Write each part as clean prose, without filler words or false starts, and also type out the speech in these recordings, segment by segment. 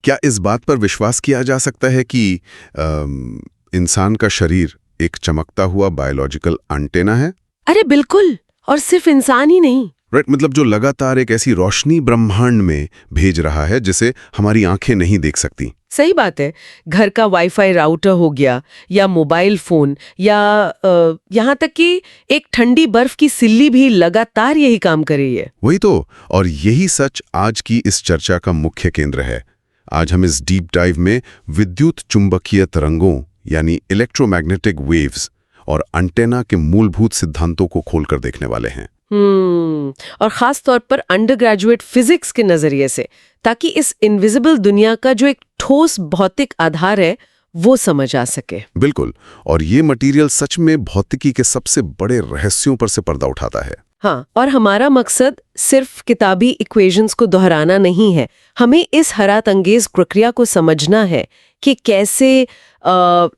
क्या इस बात पर विश्वास किया जा सकता है कि इंसान का शरीर एक चमकता हुआ बायोलॉजिकल एंटेना है? अरे बिल्कुल, और सिर्फ इंसान ही नहीं। राइट, मतलब जो लगातार एक ऐसी रोशनी ब्रह्मांड में भेज रहा है जिसे हमारी आंखें नहीं देख सकती। सही बात है। घर का वाईफाई राउटर हो गया, या मोबाइल फोन, या यहाँ तक कि एक ठंडी बर्फ की सिल्ली भी लगातार यही काम कर रही है। वही तो, और यही सच आज की इस चर्चा का मुख्य केंद्र है। आज हम इस डीप डाइव में विद्युत चुंबकीय तरंगों यानी इलेक्ट्रोमैग्नेटिक वेव्स और एंटेना के मूलभूत सिद्धांतों को खोलकर देखने वाले हैं। और खास तौर पर अंडर ग्रेजुएट फिजिक्स के नजरिए से, ताकि इस इनविजिबल दुनिया का जो एक ठोस भौतिक आधार है वो समझ आ सके। बिल्कुल, और ये मटेरियल सच में भौतिकी के सबसे बड़े रहस्यों पर से पर्दा उठाता है। हाँ, और हमारा मकसद सिर्फ किताबी इक्वेशंस को दोहराना नहीं है। हमें इस हैरत अंगेज प्रक्रिया को समझना है कि कैसे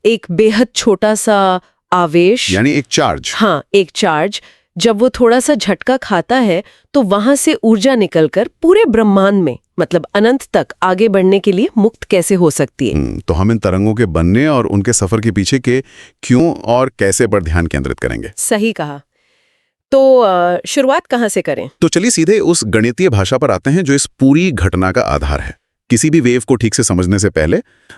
एक बेहद छोटा सा आवेश, यानी एक चार्ज, हाँ, एक चार्ज जब वो थोड़ा सा झटका खाता है तो वहां से ऊर्जा निकलकर पूरे ब्रह्मांड में, मतलब अनंत तक आगे बढ़ने के लिए मुक्त कैसे हो सकती है। तो हम इन तरंगों के बनने और उनके सफर के पीछे के क्यों और कैसे पर ध्यान केंद्रित करेंगे। सही कहा। तो शुरुआत कहाँ से करें? तो चलिए सीधे उस गणितीय भाषा पर आते हैं जो इस पूरी घटना का आधार है। किसी भी वेव को ठीक से समझने से पहले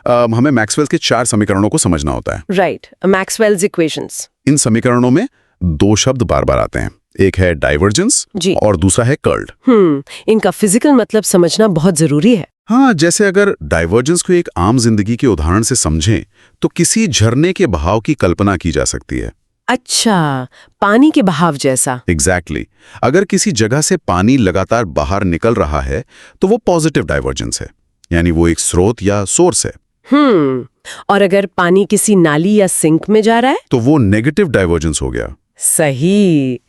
हमें मैक्सवेल के 4 समीकरणों को समझना होता है। Right, Maxwell's equations. इन समीकरणों में 2 शब्द बार बार आते हैं। एक है डाइवर्जेंस और दूसरा है कर्ल। इनका फिजिकल मतलब समझना बहुत जरूरी है। हाँ, जैसे अगर डाइवर्जेंस को एक आम जिंदगी के उदाहरण से समझें तो किसी झरने के बहाव की कल्पना की जा सकती है। अच्छा, पानी के बहाव जैसा। एग्जैक्टली। अगर किसी जगह से पानी लगातार बाहर निकल रहा है तो वो पॉजिटिव डाइवर्जेंस है, यानी वो एक स्रोत या सोर्स है। और अगर पानी किसी नाली या सिंक में जा रहा है तो वो नेगेटिव डाइवर्जेंस हो गया। सही।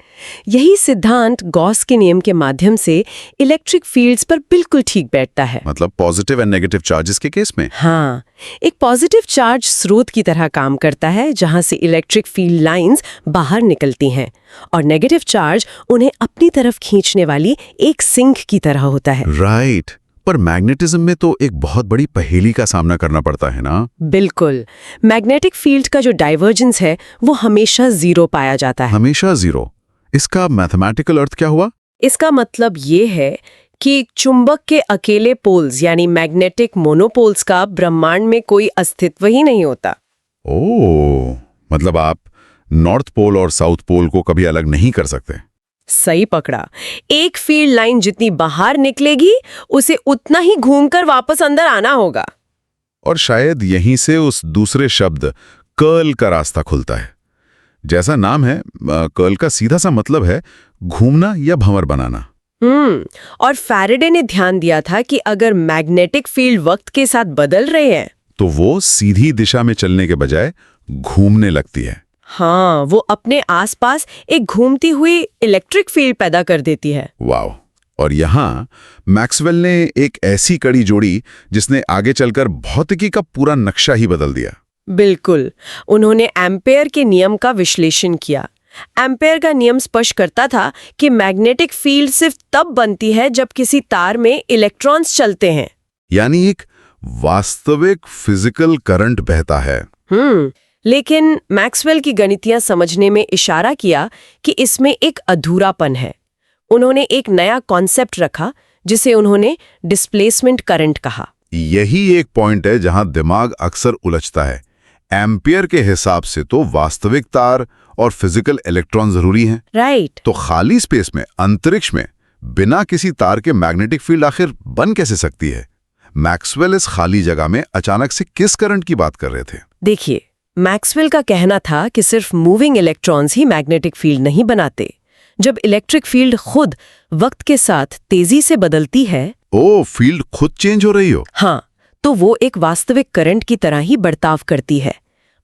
यही सिद्धांत गॉस के नियम के माध्यम से इलेक्ट्रिक फील्ड्स पर बिल्कुल ठीक बैठता है। मतलब पॉजिटिव एंड नेगेटिव चार्जेस के केस में। हाँ, एक पॉजिटिव चार्ज स्रोत की तरह काम करता है जहां से इलेक्ट्रिक फील्ड लाइंस बाहर निकलती हैं, और नेगेटिव चार्ज उन्हें अपनी तरफ खींचने वाली एक सिंक की तरह होता है। राइट, पर मैग्नेटिज्म में तो एक बहुत बड़ी पहेली का सामना करना पड़ता है ना। बिल्कुल। मैग्नेटिक फील्ड का जो डाइवर्जेंस है वो हमेशा 0 पाया जाता है। हमेशा 0? इसका मैथमेटिकल अर्थ क्या हुआ? इसका मतलब ये है कि चुंबक के अकेले पोल्स यानी मैग्नेटिक मोनोपोल्स का ब्रह्मांड में कोई अस्तित्व ही नहीं होता। ओह, मतलब आप नॉर्थ पोल और साउथ पोल को कभी अलग नहीं कर सकते। सही पकड़ा। एक फील्ड लाइन जितनी बाहर निकलेगी उसे उतना ही घूमकर वापस अंदर आना होगा। और शायद यहीं से उस दूसरे शब्द कर्ल का रास्ता खुलता है। जैसा नाम है, कर्ल का सीधा सा मतलब है घूमना या भंवर बनाना। और फैराडे ने ध्यान दिया था कि अगर मैग्नेटिक फील्ड वक्त के साथ बदल रहे हैं तो वो सीधी दिशा में चलने के बजाय घूमने लगती है। हाँ, वो अपने आसपास एक घूमती हुई इलेक्ट्रिक फील्ड पैदा कर देती है। वाव। और यहाँ मैक्सवेल ने एक ऐसी कड़ी जोड़ी जिसने आगे चलकर भौतिकी का पूरा नक्शा ही बदल दिया। बिल्कुल। उन्होंने एम्पेयर के नियम का विश्लेषण किया। एम्पेयर का नियम स्पष्ट करता था कि मैग्नेटिक फील्ड सिर्फ तब बनती है जब किसी तार में इलेक्ट्रॉन्स चलते हैं, यानी एक वास्तविक फिजिकल करंट बहता है। लेकिन मैक्सवेल की गणितियां समझने में इशारा किया कि इसमें एक अधूरापन है। उन्होंने एक नया कॉन्सेप्ट रखा जिसे उन्होंने डिस्प्लेसमेंट करंट कहा। यही एक पॉइंट है जहां दिमाग अक्सर उलझता है। एम्पियर के हिसाब से तो वास्तविक तार और फिजिकल इलेक्ट्रॉन जरूरी हैं। राइट। तो खाली स्पेस में, अंतरिक्ष में बिना किसी तार के मैग्नेटिक फील्ड आखिर बन कैसे सकती है? मैक्सवेल इस खाली जगह में अचानक से किस करंट की बात कर रहे थे? देखिए, मैक्सवेल का कहना था कि सिर्फ मूविंग इलेक्ट्रॉन्स ही मैग्नेटिक फील्ड नहीं बनाते। जब इलेक्ट्रिक फील्ड खुद वक्त के साथ तेजी से बदलती है, फील्ड खुद चेंज हो रही हो? हाँ, तो वो एक वास्तविक करंट की तरह ही बर्ताव करती है,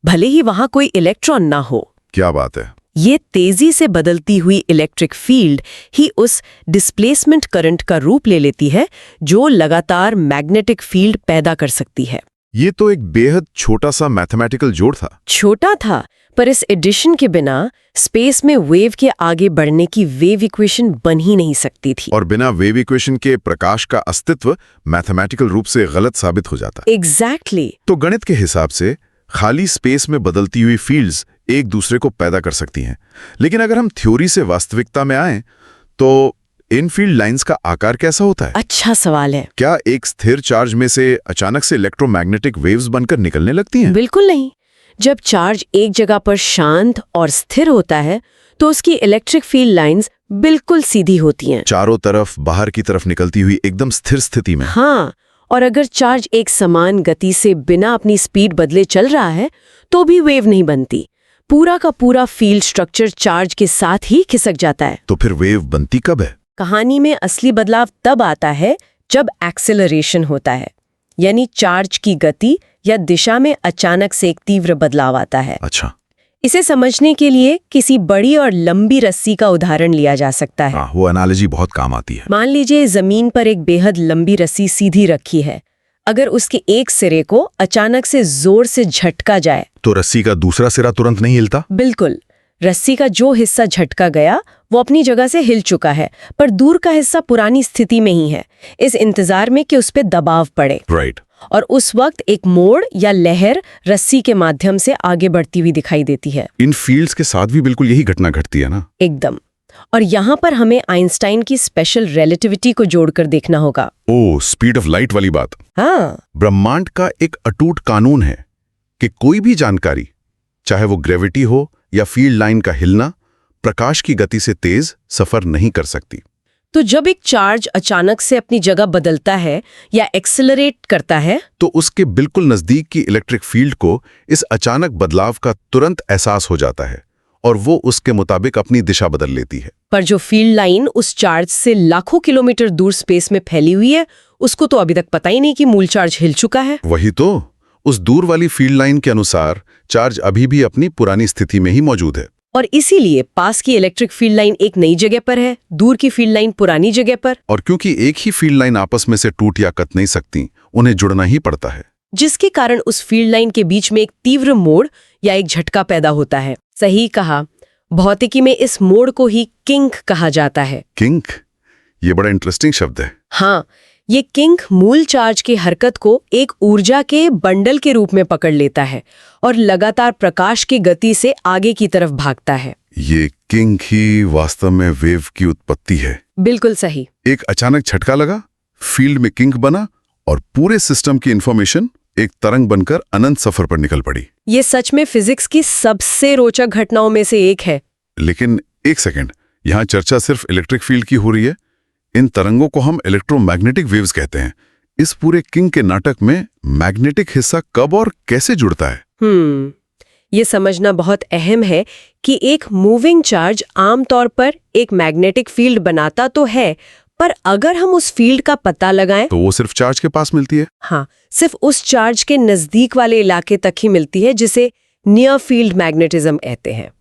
भले ही वहां कोई इलेक्ट्रॉन ना हो। क्या बात है। ये तेजी से बदलती हुई इलेक्ट्रिक फील्ड ही उस डिस्प्लेसमेंट करंट का रूप ले लेती है जो लगातार मैग्नेटिक फील्ड पैदा कर सकती है। ये तो एक बेहद छोटा सा मैथमेटिकल जोड़ था। छोटा था, पर इस एडिशन के बिना स्पेस में वेव के आगे बढ़ने की वेव इक्वेशन बन ही नहीं सकती थी। और बिना वेव इक्वेशन के प्रकाश का अस्तित्व मैथमेटिकल रूप से गलत साबित हो जाता। एग्जैक्टली। तो गणित के हिसाब से खाली स्पेस में बदलती हुई फील्ड्स एक दूसरे को पैदा कर सकती हैं। लेकिन अगर हम थ्योरी से वास्तविकता में आएं तो इन फील्ड लाइंस का आकार कैसा होता है? अच्छा सवाल है। क्या एक स्थिर चार्ज में से अचानक से इलेक्ट्रोमैग्नेटिक वेव्स बनकर निकलने लगती हैं? बिल्कुल नहीं। जब चार्ज एक जगह पर शांत और स्थिर होता है तो उसकी इलेक्ट्रिक फील्ड लाइंस बिल्कुल सीधी होती हैं। चारों तरफ बाहर की तरफ निकलती हुई एकदम स्थिर स्थिति में। हाँ, और अगर चार्ज एक समान गति से बिना अपनी स्पीड बदले चल रहा है तो भी वेव नहीं बनती। पूरा का पूरा फील्ड स्ट्रक्चर चार्ज के साथ ही खिसक जाता है। तो फिर वेव बनती कब है? कहानी में असली बदलाव तब आता है जब एक्सेलरेशन होता है, यानी चार्ज की गति या दिशा में अचानक से एक तीव्र बदलाव आता है। अच्छा। इसे समझने के लिए किसी बड़ी और लंबी रस्सी का उदाहरण लिया जा सकता है। हाँ, वो एनालॉजी बहुत काम आती है। मान लीजिए जमीन पर एक बेहद लंबी रस्सी सीधी रखी है। अगर उसके एक सिरे को अचानक से जोर से झटका जाए तो रस्सी का दूसरा सिरा तुरंत नहीं हिलता? बिल्कुल। रस्सी का जो हिस्सा झटका गया वो अपनी जगह से हिल चुका है, पर दूर का हिस्सा पुरानी स्थिति में ही है, इस इंतजार में कि उस पे दबाव पड़े। राइट। और उस वक्त एक मोड़ या लहर रस्सी के माध्यम से आगे बढ़ती हुई दिखाई देती है। इन फील्ड्स के साथ भी बिल्कुल यही घटना घटती है ना? एकदम। और यहाँ पर हमें आइंस्टाइन की स्पेशल रिलेटिविटी को जोड़कर देखना होगा। ओह, स्पीड ऑफ लाइट वाली बात। हाँ, ब्रह्मांड का एक अटूट कानून है कि कोई भी जानकारी, चाहे वो ग्रेविटी हो या फील्ड लाइन का हिलना, प्रकाश की गति से तेज सफर नहीं कर सकती। तो जब एक चार्ज अचानक से अपनी जगह बदलता है या एक्सेलरेट करता है तो उसके बिल्कुल नजदीक की इलेक्ट्रिक फील्ड को इस अचानक बदलाव का तुरंत एहसास हो जाता है और वो उसके मुताबिक अपनी दिशा बदल लेती है। पर जो फील्ड लाइन उस चार्ज से लाखों किलोमीटर दूर स्पेस में फैली हुई है, उसको तो अभी तक पता ही नहीं कि मूल चार्ज हिल चुका है। वही तो, उस दूर वाली फील्ड लाइन के अनुसार चार्ज अभी भी अपनी पुरानी स्थिति में ही मौजूद है। और इसीलिए पास की इलेक्ट्रिक फील्ड लाइन एक नई जगह पर है, दूर की फील्ड लाइन पुरानी जगह पर। और क्योंकि एक ही फील्ड लाइन आपस में से टूट या कट नहीं सकती, उन्हें जुड़ना ही पड़ता है, जिसके कारण उस फील्ड लाइन के बीच में एक तीव्र मोड़ या एक झटका पैदा होता है। सही कहा। भौतिकी में इस मोड़ को ही किंक कहा जाता है। किंक? ये बड़ा इंटरेस्टिंग शब्द है। हाँ, ये किंक मूल चार्ज की हरकत को एक ऊर्जा के बंडल के रूप में पकड़ लेता है और लगातार प्रकाश की गति से आगे की तरफ भागता है। ये किंक ही वास्तव में वेव की उत्पत्ति है। बिल्कुल सही। एक अचानक झटका लगा, फील्ड में किंक बना और पूरे सिस्टम की इंफॉर्मेशन एक तरंग बनकर अनंत सफर पर निकल पड़ी। ये सच में फिजिक्स की सबसे रोचक घटनाओं में से एक है। लेकिन एक सेकंड, यहाँ चर्चा सिर्फ इलेक्ट्रिक फील्ड की हो रही है। इन तरंगों को हम इलेक्ट्रोमैग्नेटिक वेव्स कहते हैं। इस पूरे किंग के नाटक में मैग्नेटिक हिस्सा कब और कैसे जुड़ता है? ये समझना बहुत अहम है कि एक मूविंग चार्ज आमतौर पर एक मैग्नेटिक फील्ड बनाता तो है, पर अगर हम उस फील्ड का पता लगाएं तो वो सिर्फ चार्ज के पास मिलती है। हाँ, सिर्फ उस चार्ज के नजदीक वाले इलाके तक ही मिलती है, जिसे नियर फील्ड मैग्नेटिज्म कहते हैं।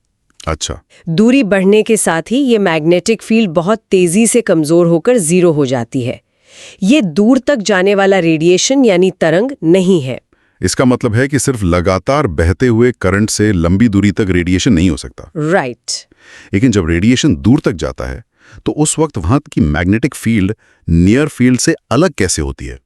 अच्छा। दूरी बढ़ने के साथ ही ये मैग्नेटिक फील्ड बहुत तेजी से कमजोर होकर जीरो हो जाती है। ये दूर तक जाने वाला रेडिएशन यानी तरंग नहीं है। इसका मतलब है कि सिर्फ लगातार बहते हुए करंट से लंबी दूरी तक रेडिएशन नहीं हो सकता। राइट। लेकिन जब रेडिएशन दूर तक जाता है तो उस वक्त वहां की मैग्नेटिक फील्ड नियर फील्ड से अलग कैसे होती है?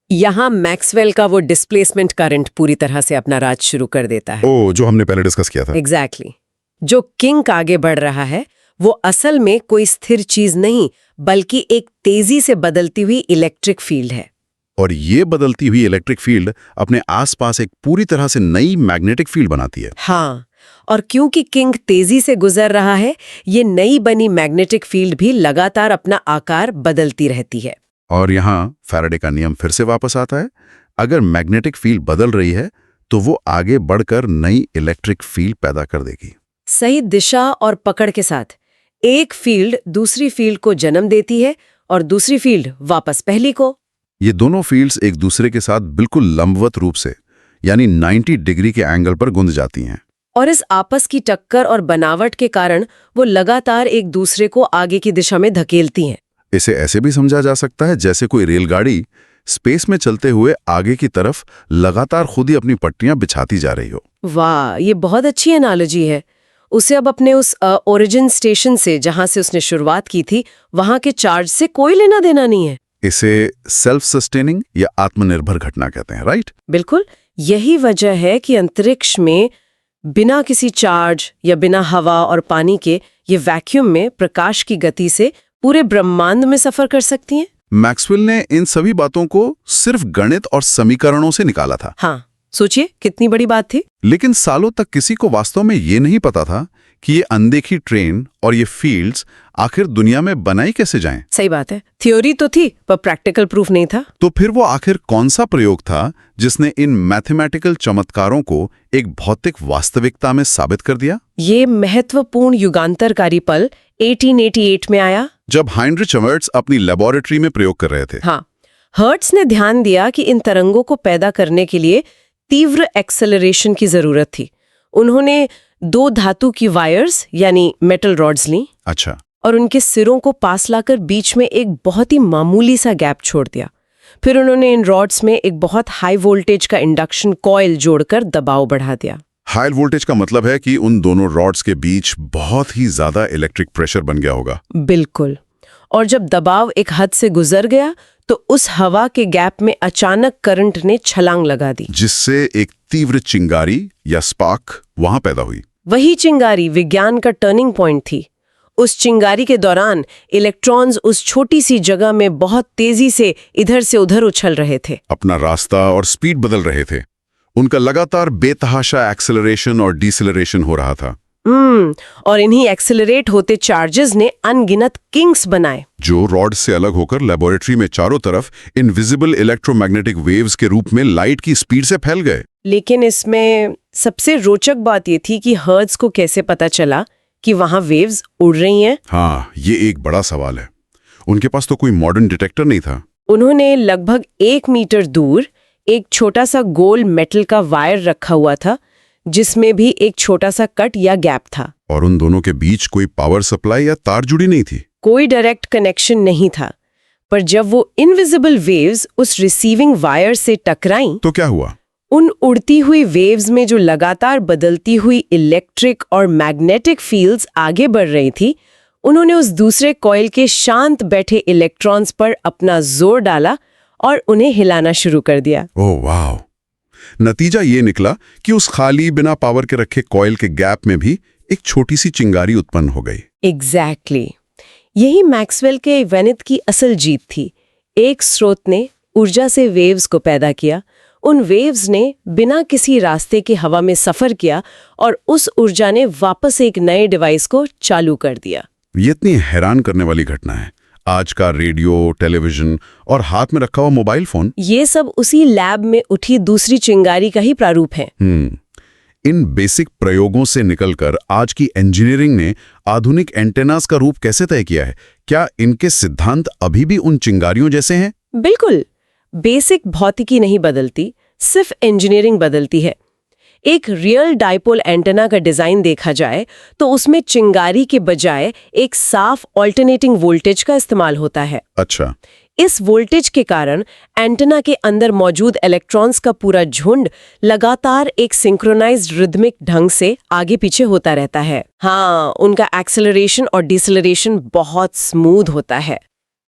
यहाँ मैक्सवेल का वो डिस्प्लेसमेंट करंट पूरी तरह से अपना राज शुरू कर देता है। ओ, जो हमने पहले डिस्कस किया था। एग्जैक्टली। जो किंक आगे बढ़ रहा है वो असल में कोई स्थिर चीज नहीं, बल्कि एक तेजी से बदलती हुई इलेक्ट्रिक फील्ड है। और ये बदलती हुई इलेक्ट्रिक फील्ड अपने आसपास एक पूरी तरह से नई मैग्नेटिक फील्ड बनाती है। हाँ, और क्योंकि किंग तेजी से गुजर रहा है, ये नई बनी मैग्नेटिक फील्ड भी लगातार अपना आकार बदलती रहती है। और यहाँ फैराडे का नियम फिर से वापस आता है। अगर मैग्नेटिक फील्ड बदल रही है तो वो आगे बढ़कर नई इलेक्ट्रिक फील्ड पैदा कर देगी। सही दिशा और पकड़ के साथ एक फील्ड दूसरी फील्ड को जन्म देती है और दूसरी फील्ड वापस पहली को। ये दोनों फील्ड्स एक दूसरे के साथ बिल्कुल लंबवत रूप से यानी 90 डिग्री के एंगल पर गुंज जाती हैं। और इस आपस की टक्कर और बनावट के कारण वो लगातार एक दूसरे को आगे की दिशा में धकेलती हैं। इसे ऐसे भी समझा जा सकता है जैसे कोई रेलगाड़ी स्पेस में चलते हुए आगे की तरफ लगातार खुद ही अपनी पट्टियां बिछाती जा रही हो। वाह, ये बहुत अच्छी एनालॉजी है। उसे अब अपने उस ओरिजिन स्टेशन से, जहां से उसने शुरुआत की थी, वहां के चार्ज से कोई लेना देना नहीं है। इसे सेल्फ सस्टेनिंग या आत्मनिर्भर घटना कहते हैं, राइट? बिल्कुल, यही वजह है कि अंतरिक्ष में बिना किसी चार्ज या बिना हवा और पानी के ये वैक्यूम में प्रकाश की गति से पूरे ब्रह्मांड में सफर कर सकती हैं। मैक्सवेल ने इन सभी बातों को सिर्फ गणित और समीकरणों से निकाला था। हाँ, सोचिए कितनी बड़ी बात थी। लेकिन सालों तक किसी को वास्तव में ये नहीं पता था कि ये अनदेखी ट्रेन और ये फील्ड्स आखिर दुनिया में बनाई कैसे जाएं। सही बात है, थ्योरी तो थी पर प्रैक्टिकल प्रूफ नहीं था। तो फिर वो आखिर कौन सा प्रयोग था जिसने इन मैथमेटिकल चमत्कारों को एक भौतिक वास्तविकता में साबित कर दिया? ये महत्वपूर्ण युगांतरकारी पल 1888 में आया, जब हाइनरिच हर्ट्ज अपनी लेबोरेटरी में प्रयोग कर रहे थे। हाँ, हर्ट्ज ने ध्यान दिया कि इन तरंगों को पैदा करने के लिए तीव्र एक्सेलरेशन की जरूरत थी। उन्होंने 2 धातु की वायर्स यानी मेटल रॉड्स ली। अच्छा। और उनके सिरों को पास लाकर बीच में एक बहुत ही मामूली सा गैप छोड़ दिया। फिर उन्होंने इन रॉड्स में एक बहुत हाई वोल्टेज का इंडक्शन कॉइल जोड़कर दबाव बढ़ा दिया। हाई वोल्टेज का मतलब है कि उन दोनों रॉड्स के बीच बहुत ही ज्यादा इलेक्ट्रिक प्रेशर बन गया होगा। बिल्कुल। और जब दबाव एक हद से गुजर गया तो उस हवा के गैप में अचानक करंट ने छलांग लगा दी, जिससे एक तीव्र चिंगारी या स्पार्क वहां पैदा हुई। वही चिंगारी विज्ञान का टर्निंग पॉइंट थी। उस चिंगारी के दौरान इलेक्ट्रॉन्स उस छोटी सी जगह में बहुत तेजी से इधर से उधर उछल रहे थे, अपना रास्ता और स्पीड बदल रहे थे। उनका लगातार बेतहाशा एक्सेलरेशन और डिसेलरेशन हो रहा था। और इन्हीं एक्सेलरेट होते चार्जेस ने अनगिनत किंग्स बनाए, जो रॉड से अलग होकर लेबोरेटरी में चारों तरफ इनविजिबल इलेक्ट्रोमैग्नेटिक वेव्स के रूप में लाइट की स्पीड से फैल गए। लेकिन इसमें सबसे रोचक बात ये थी कि हर्ट्ज को कैसे पता चला कि वहां वेव्स उड़ रही हैं। हाँ, ये एक बड़ा सवाल है। उनके पास तो कोई मॉडर्न डिटेक्टर नहीं था। उन्होंने लगभग 1 मीटर दूर एक छोटा सा गोल मेटल का वायर रखा हुआ था, जिसमें भी एक छोटा सा कट या गैप था। और उन दोनों के बीच कोई पावर सप्लाई या तार जुड़ी नहीं थी। कोई डायरेक्ट कनेक्शन नहीं था। पर जब वो इनविजिबल वेव्स उस रिसीविंग वायर से टकराईं, तो क्या हुआ? उन उड़ती हुई वेव्स में जो लगातार बदलती हुई इलेक्ट्रिक और मैग्नेटिक फील्ड्स आगे बढ़ रही थी, उन्होंने उस दूसरे कॉइल के शांत बैठे इलेक्ट्रॉन्स पर अपना जोर डाला और उन्हें हिलाना शुरू कर दिया। ओह वाह! नतीजा ये निकला कि उस खाली बिना पावर के रखे कॉइल के गैप में भी एक छोटी सी चिंगारी उत्पन्न हो गई। एग्जैक्टली। यही मैक्सवेल के गणित की असल जीत थी। एक स्रोत ने ऊर्जा से वेव्स को पैदा किया, उन वेव्स ने बिना किसी रास्ते के हवा में सफर किया और उस ऊर्जा ने वापस एक नए डिवाइस को चालू कर दिया। ये इतनी हैरान करने वाली घटना है। आज का रेडियो, टेलीविजन और हाथ में रखा हुआ मोबाइल फोन, ये सब उसी लैब में उठी दूसरी चिंगारी का ही प्रारूप है। इन बेसिक प्रयोगों से निकलकर आज की इंजीनियरिंग ने आधुनिक एंटेनास का रूप कैसे तय किया है? क्या इनके सिद्धांत अभी भी उन चिंगारियों जैसे हैं? बिल्कुल। बेसिक भौतिकी नहीं बदलती, सिर्फ इंजीनियरिंग बदलती है। एक रियल डाइपोल एंटेना का डिजाइन देखा जाए तो उसमें चिंगारी के बजाय एक साफ ऑल्टरनेटिंग वोल्टेज का इस्तेमाल होता है। अच्छा। इस वोल्टेज के कारण एंटेना के अंदर मौजूद इलेक्ट्रॉन्स का पूरा झुंड लगातार एक सिंक्रोनाइज्ड रिदमिक ढंग से आगे पीछे होता रहता है। हाँ, उनका एक्सेलरेशन और डिसेलरेशन बहुत स्मूथ होता है।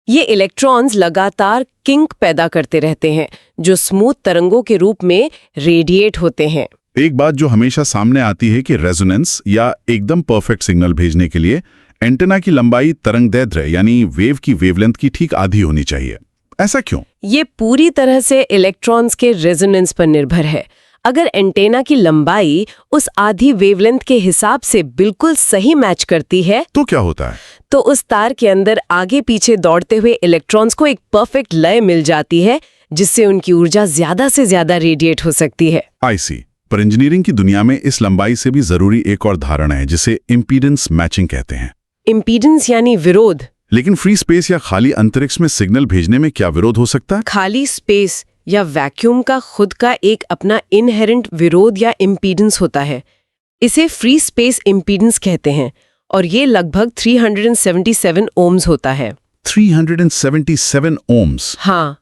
ये इलेक्ट्रॉन्स लगातार किंक पैदा करते रहते हैं, जो स्मूथ तरंगों के रूप में रेडिएट होते हैं। एक बात जो हमेशा सामने आती है कि रेजोनेंस या एकदम परफेक्ट सिग्नल भेजने के लिए एंटेना की लंबाई तरंगदैर्ध्य यानी वेव की वेवलेंथ की ठीक आधी होनी चाहिए। ऐसा क्यों? ये पूरी तरह से इलेक्ट्रॉन्स के रेजोनेंस पर निर्भर है। अगर एंटेना की लंबाई उस आधी वेवलेंथ के हिसाब से बिल्कुल सही मैच करती है, तो क्या होता है? तो उस तार के अंदर आगे पीछे दौड़ते हुए इलेक्ट्रॉन्स को एक परफेक्ट लय मिल जाती है, जिससे उनकी ऊर्जा ज्यादा से ज्यादा रेडिएट हो सकती है। आई सी। पर इंजीनियरिंग की दुनिया में इस लंबाई से भी जरूरी एक और धारणा है, जिसे इम्पीडेंस मैचिंग कहते हैं। इम्पीडेंस यानी विरोध। लेकिन फ्री स्पेस या खाली अंतरिक्ष में सिग्नल भेजने में क्या विरोध हो सकता है? खाली स्पेस या वैक्यूम का खुद का एक अपना इनहेरेंट विरोध या इम्पीडेंस होता है। इसे फ्री स्पेस इम्पीडेंस कहते हैं और ये लगभग 377 ओम्स होता है। 377 ओम्स? हाँ,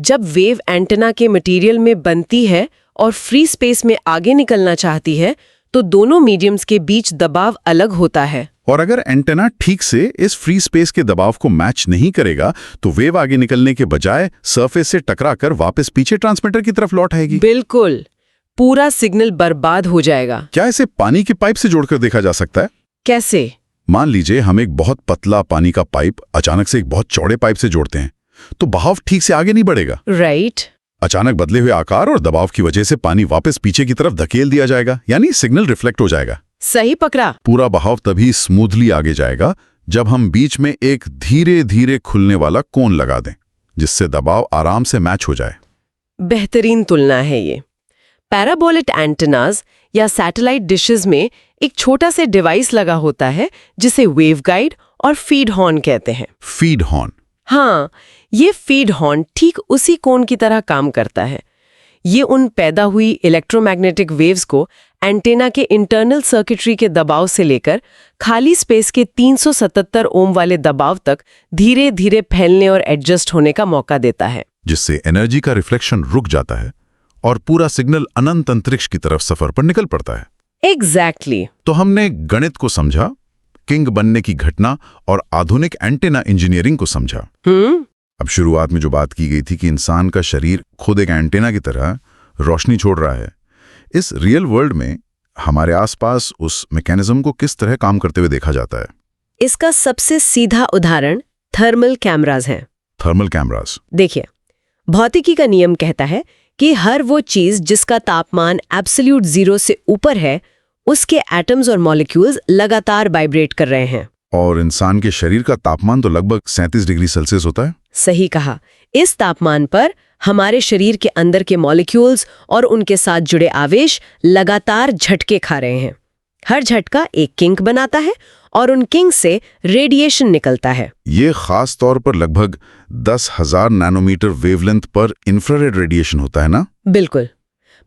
जब वेव एंटेना के मटेरियल में बनती है और फ्री स्पेस में आगे निकलना चाहती है तो दोनों मीडियम्स के बीच दबाव अलग होता है। और अगर एंटेना ठीक से इस फ्री स्पेस के दबाव को मैच नहीं करेगा तो वेव आगे निकलने के बजाय सरफेस से टकराकर वापस पीछे ट्रांसमीटर की तरफ लौट आएगी। बिल्कुल, पूरा सिग्नल बर्बाद हो जाएगा। क्या इसे पानी की पाइप से जोड़कर देखा जा सकता है? कैसे? मान लीजिए हम एक बहुत पतला पानी का पाइप अचानक से एक बहुत चौड़े पाइप से जोड़ते हैं तो बहाव ठीक से आगे नहीं बढ़ेगा। राइट। अचानक बदले हुए आकार और दबाव की वजह से पानी वापस पीछे की तरफ धकेल दिया जाएगा, यानी सिग्नल रिफ्लेक्ट हो जाएगा। सही पकड़ा। पूरा बहाव तभी स्मूथली आगे जाएगा जब हम बीच में एक धीरे धीरे खुलने वाला कोन लगा दें, जिससे दबाव आराम से मैच हो जाए। बेहतरीन तुलना है ये। पैराबोलिक एंटेनाज या सैटेलाइट डिशेस में एक छोटा सा डिवाइस लगा होता है जिसे वेवगाइड और फीड हॉर्न कहते हैं। Feed horn? हाँ, ये फीड हॉर्न ठीक उसी कोन की तरह काम करता है। ये उन पैदा हुई इलेक्ट्रोमैग्नेटिक वेव्स को एंटेना के इंटरनल सर्किटरी के दबाव से लेकर खाली स्पेस के 377 ओम वाले दबाव तक धीरे धीरे फैलने और एडजस्ट होने का मौका देता है, जिससे एनर्जी का रिफ्लेक्शन रुक जाता है और पूरा सिग्नल अनंत अंतरिक्ष की तरफ सफर पर निकल पड़ता है। एग्जैक्टली। तो हमने गणित को समझा, किंग बनने की घटना और आधुनिक एंटेना इंजीनियरिंग को समझा। अब शुरुआत में जो बात की गई थी कि इंसान का शरीर खुद एक एंटेना की तरह रोशनी छोड़ रहा है, इस रियल वर्ल्ड में हमारे आसपास उस मैकेनिज्म को किस तरह काम करते हुए देखा जाता है? इसका सबसे सीधा उदाहरण थर्मल कैमरास हैं। Thermal cameras? देखिए, भौतिकी का नियम कहता है कि हर वो चीज जिसका तापमान एब्सोल्यूट जीरो से ऊपर है उसके एटम्स और मॉलिक्यूल्स लगातार वाइब्रेट कर रहे हैं। और इंसान के शरीर का तापमान तो लगभग 37 डिग्री सेल्सियस होता है। सही कहा। इस तापमान पर हमारे शरीर के अंदर के मॉलिक्यूल्स और उनके साथ जुड़े आवेश लगातार झटके खा रहे हैं। हर झटका एक किंक बनाता है और उन किंक से रेडिएशन निकलता है। ये खास तौर पर लगभग 10,000 नैनोमीटर वेवलेंथ पर इंफ्रारेड रेडिएशन होता है ना? बिल्कुल।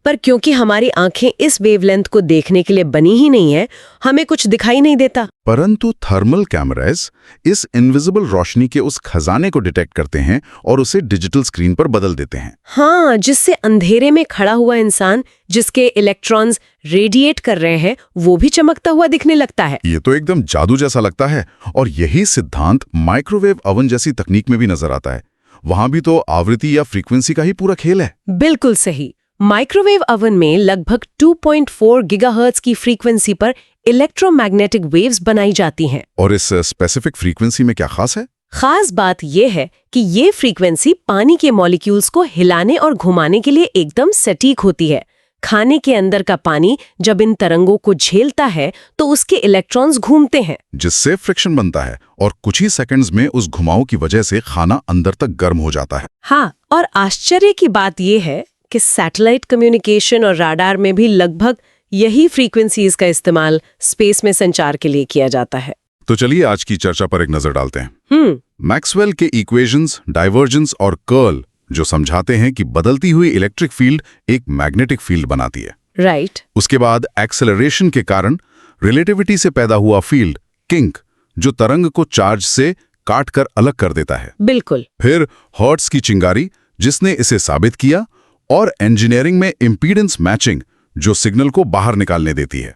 पर क्योंकि हमारी आंखें इस वेवलेंथ को देखने के लिए बनी ही नहीं है, हमें कुछ दिखाई नहीं देता। परंतु थर्मल कैमरास इस इनविजिबल रोशनी के उस खजाने को डिटेक्ट करते हैं और उसे डिजिटल स्क्रीन पर बदल देते हैं। हाँ, जिससे अंधेरे में खड़ा हुआ इंसान जिसके इलेक्ट्रॉन्स रेडिएट कर रहे हैं वो भी चमकता हुआ दिखने लगता है। ये तो एकदम जादू जैसा लगता है। और यही सिद्धांत माइक्रोवेव ओवन जैसी तकनीक में भी नजर आता है। वहां भी तो आवृत्ति या फ्रीक्वेंसी का ही पूरा खेल है। बिल्कुल सही। माइक्रोवेव ओवन में लगभग 2.4 गीगाहर्ट्ज की फ्रीक्वेंसी पर इलेक्ट्रोमैग्नेटिक वेव्स बनाई जाती हैं। और इस स्पेसिफिक फ्रीक्वेंसी में क्या खास है? खास बात यह है कि ये फ्रीक्वेंसी पानी के मॉलिक्यूल्स को हिलाने और घुमाने के लिए एकदम सटीक होती है। खाने के अंदर का पानी जब इन तरंगों को झेलता है तो उसके इलेक्ट्रॉन्स घूमते हैं, जिससे फ्रिक्शन बनता है और कुछ ही सेकंड्स में उस घुमाव की वजह से खाना अंदर तक गर्म हो जाता है। हाँ, और आश्चर्य की बात यह है कि सैटेलाइट कम्युनिकेशन और राडार में भी लगभग यही फ्रीक्वेंसीज का इस्तेमाल स्पेस में संचार के लिए किया जाता है। तो चलिए आज की चर्चा पर एक नजर डालते हैं। मैक्सवेल के इक्वेशंस, डाइवर्जेंस और कर्ल जो समझाते हैं कि बदलती हुई इलेक्ट्रिक फील्ड एक मैग्नेटिक फील्ड बनाती है। राइट। उसके बाद एक्सेलरेशन के कारण रिलेटिविटी से पैदा हुआ फील्ड किंक जो तरंग को चार्ज से काट कर अलग कर देता है। बिल्कुल। फिर हर्ट्ज की चिंगारी जिसने इसे साबित किया, और इंजीनियरिंग में इंपीडेंस मैचिंग जो सिग्नल को बाहर निकालने देती है।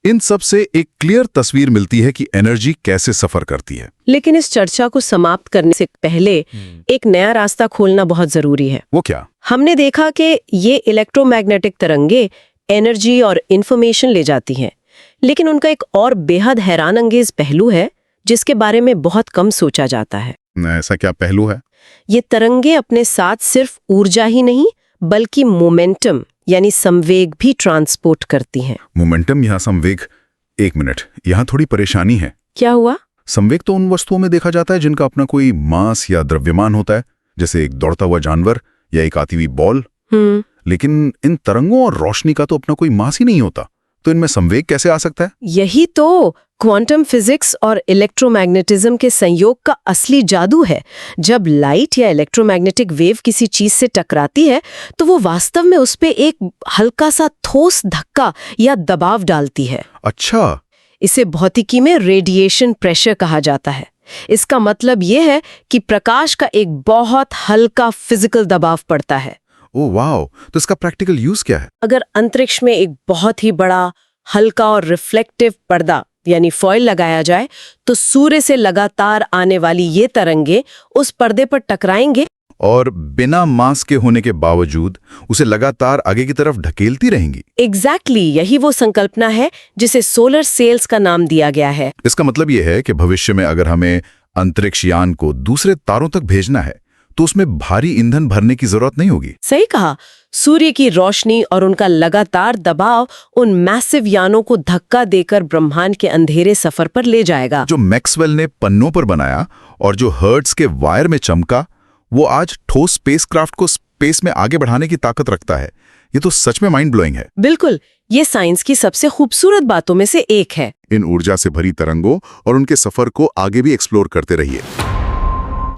इन सब से एक क्लियर तस्वीर मिलती है कि एनर्जी कैसे सफर करती है। लेकिन इस चर्चा को समाप्त करने से पहले एक नया रास्ता खोलना बहुत जरूरी है। वो क्या? हमने देखा कि ये इलेक्ट्रोमैग्नेटिक तरंगे एनर्जी और इंफॉर्मेशन ले जाती हैं, लेकिन उनका एक और बेहद हैरान अंगेज पहलू है जिसके बारे में बहुत कम सोचा जाता है। ऐसा क्या पहलू है? ये तरंगे अपने साथ सिर्फ ऊर्जा ही नहीं बल्कि मोमेंटम यानी संवेग भी ट्रांसपोर्ट करती हैं। मोमेंटम या संवेग? एक मिनट, यहाँ थोड़ी परेशानी है। क्या हुआ? संवेग तो उन वस्तुओं में देखा जाता है जिनका अपना कोई मास या द्रव्यमान होता है, जैसे एक दौड़ता हुआ जानवर या एक आती हुई बॉल। लेकिन इन तरंगों और रोशनी का तो अपना कोई मास ही नहीं होता, तो इनमें संवेग कैसे आ सकता है? यही तो क्वांटम फिजिक्स और इलेक्ट्रोमैग्नेटिज्म के संयोग का असली जादू है। जब लाइट या इलेक्ट्रोमैग्नेटिक वेव किसी चीज से टकराती है तो वो वास्तव में उस पे एक हल्का सा ठोस धक्का या दबाव डालती है। अच्छा। इसे भौतिकी में रेडिएशन प्रेशर कहा जाता है। इसका मतलब ये है कि प्रकाश का एक बहुत हल्का फिजिकल दबाव पड़ता है। ओ वाओ, तो इसका प्रैक्टिकल यूज क्या है? अगर अंतरिक्ष में एक बहुत ही बड़ा हल्का और रिफ्लेक्टिव पर्दा यानी फॉयल लगाया जाए तो सूर्य से लगातार आने वाली ये तरंगे उस पर्दे पर टकराएंगे और बिना मास के होने के बावजूद उसे लगातार आगे की तरफ ढकेलती रहेंगी। एग्जैक्टली यही वो संकल्पना है जिसे सोलर सेल्स का नाम दिया गया है। इसका मतलब यह है कि भविष्य में अगर हमें अंतरिक्ष यान को दूसरे तारों तक भेजना है तो उसमें भारी ईंधन भरने की जरूरत नहीं होगी। सही कहा। सूर्य की रोशनी और उनका लगातार दबाव उन मैसिव यानों को धक्का देकर ब्रह्मांड के अंधेरे सफर पर ले जाएगा। जो मैक्सवेल ने पन्नों पर बनाया और जो हर्ट्ज के वायर में चमका, वो आज ठोस स्पेसक्राफ्ट को स्पेस में आगे बढ़ाने की ताकत रखता है। ये तो सच में माइंड ब्लोइंग है। बिल्कुल, ये साइंस की सबसे खूबसूरत बातों में से एक है। इन ऊर्जा से भरी तरंगों और उनके सफर को आगे भी एक्सप्लोर करते रहिए।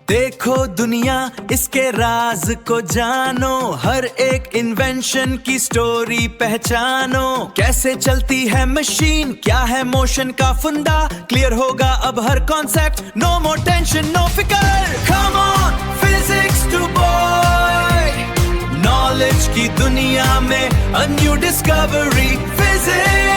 देखो दुनिया, इसके राज को जानो, हर एक इन्वेंशन की स्टोरी पहचानो। कैसे चलती है मशीन, क्या है मोशन का फंडा, क्लियर होगा अब हर concept. No more tension, no फिकर, come on physics to boy. Knowledge की दुनिया में अ न्यू डिस्कवरी, फिजिक्स